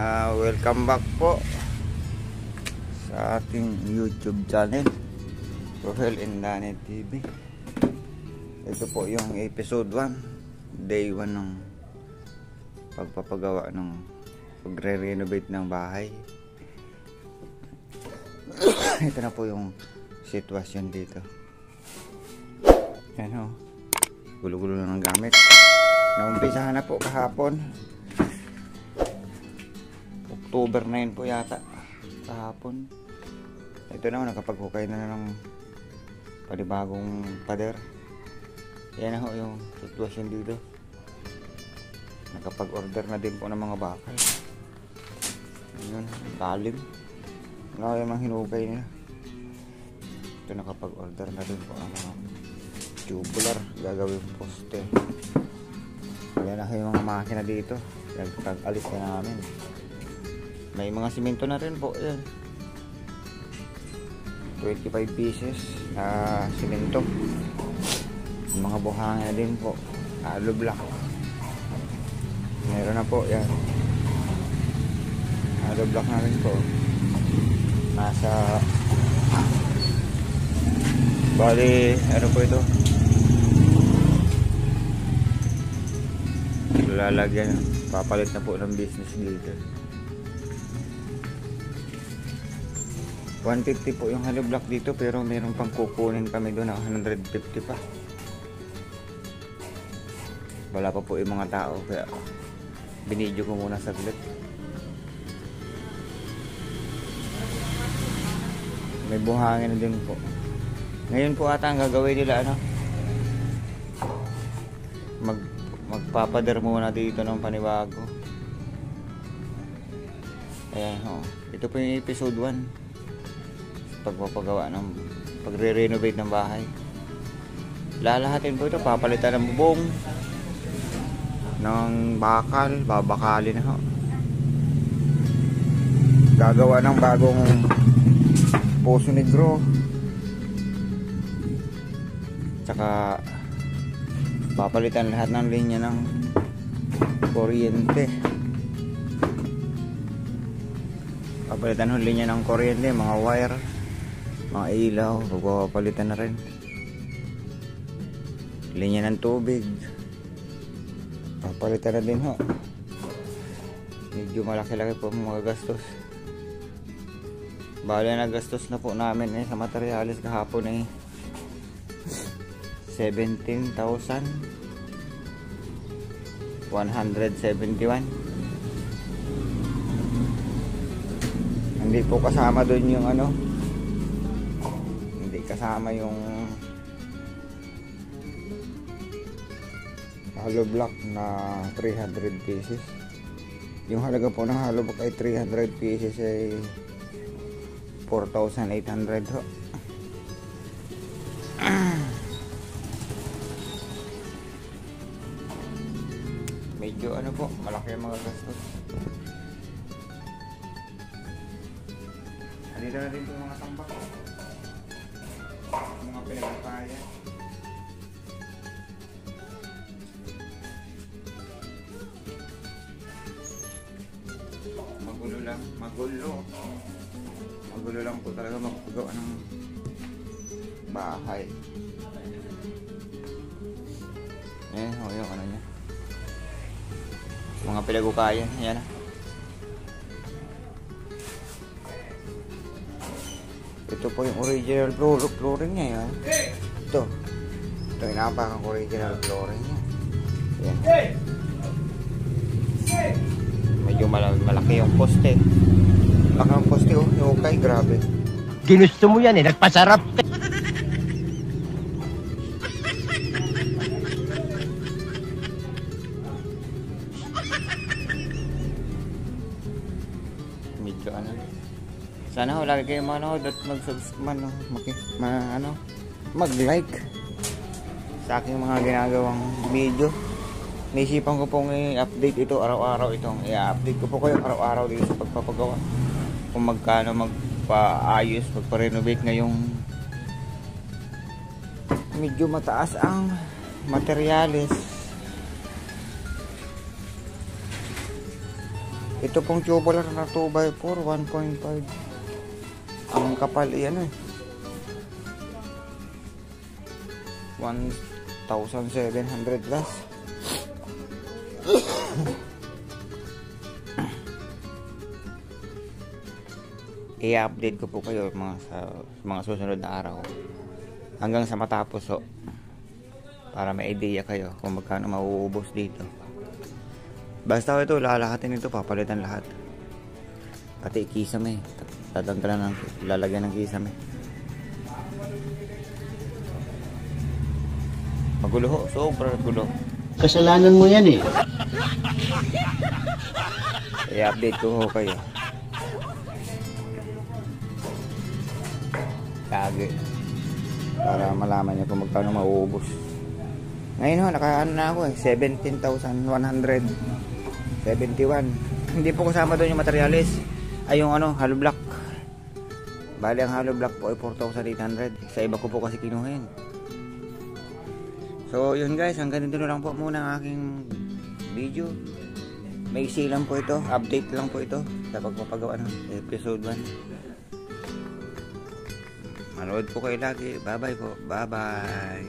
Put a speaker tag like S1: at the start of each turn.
S1: Welcome back po sa ating YouTube channel, Rohel and Danny TV. Ito po yung episode 1, day 1 ng pagpapagawa ng pagre-renovate ng bahay. Ito na po yung sitwasyon dito. Yan o, gulo-gulo na ng gamit. Naumpisahan na po kahapon, October 9 po yata kahapon. Ito na, nakapaghukay na ng panibagong pader. Yan na ho yung sitwasyon dito. Nakapag-order na din po ng mga bakal. Yun, talim. Wala yung mga hinukay nila. Ito, nakapag-order na din po ang mga tubular gagawin poste. Yan na yung mga makina dito. Nagtag-alis na namin. May mga simento na rin po. Yan, 25 pieces na simento. Mga buhangin na din po, hollow block. Meron na po yan, hollow block na rin po. Nasa bali, ano po ito, lalagyan, papalit na po ng business dito. 150 po yung hollow block dito, pero meron pang kukunin kami doon na 150 pa. Wala pa po yung mga tao, kaya binidyo ko muna saglit. May buhangin na din po. Ngayon po ata ang gagawin nila, ano, magpapader muna dito ng panibago. Ayan ho, ito po yung episode 1, pagpapagawa ng pagre-renovate ng bahay. Lalahatin po ito, papalitan ng bubong, ng bakal, babakalin na ho. Gagawa ng bagong poso negro, tsaka papalitan lahat ng linya ng kuryente. Papalitan ng linya ng kuryente, mga wire, mga ilaw, papalitan na rin. Linya ng tubig, papalitan na din ho. Medyo malaki-laki po mga gastos. Bali na gastos na po namin sa materialis kahapon 17,171. Hindi po kasama doon yung ano, hindi kasama yung hollow block na 300 pieces. Yung halaga po ng hollow block ay 300 pieces ay 4,800 ho. Medyo ano po, malaki ang mga gastos. Andito na rin po mga tambak, mga pinagpapaya. Magulo lang po talaga magpagawa ng bahay. Ayan ho, yung ano niya, mga pinaghukayan. Ayan na. Ito po yung original flooring niya. Yan. Ito yung napakang original flooring niya. Ayan. Medyo malaki yung poste. Malaki yung poste, oh. Okay, grabe.
S2: Ginusto mo yan nagpasarap.
S1: Medyo ano. Sana ho, lagi kayo manood at mag-subscribe, mag-like sa aking mga ginagawang video. Naisipan ko pong i-update ito araw-araw. Itong i-update ko po kayo araw-araw dito sa pagpapagawa. Kung magkano magpa-ayos, magpa-renovate ngayong medyo mataas ang materyales. Ito pong tubular na 2x4, 1.5. Ang kapal iyan 1,700 plus. I-update ko po kayo sa mga susunod na araw. Hanggang sa matapos para may idea kayo kung magkano mauubos dito. Basta ito, lalakatin ito, papalitan lahat. Pati kisame, tatanggalan ng lalagyan ng kisame. Magulo ho, sobrang gulo.
S2: Kasalanan mo yan eh.
S1: I-update ko ho kayo. Lagi. Para malaman nyo kung magkano mauubos. Ngayon ho, nakaano na ako 17,171. Hindi po kasama doon yung materialis. Ay yung hollow block. Bali ang hollow block po ay 4,800. Sa iba ko po kasi kinuhin. So yun guys, hanggang dito lang po muna ang aking video. May lang po ito, update lang po ito sa pagpapagawa ng episode 1. Manood po kayo lagi. Bye bye po. Bye bye.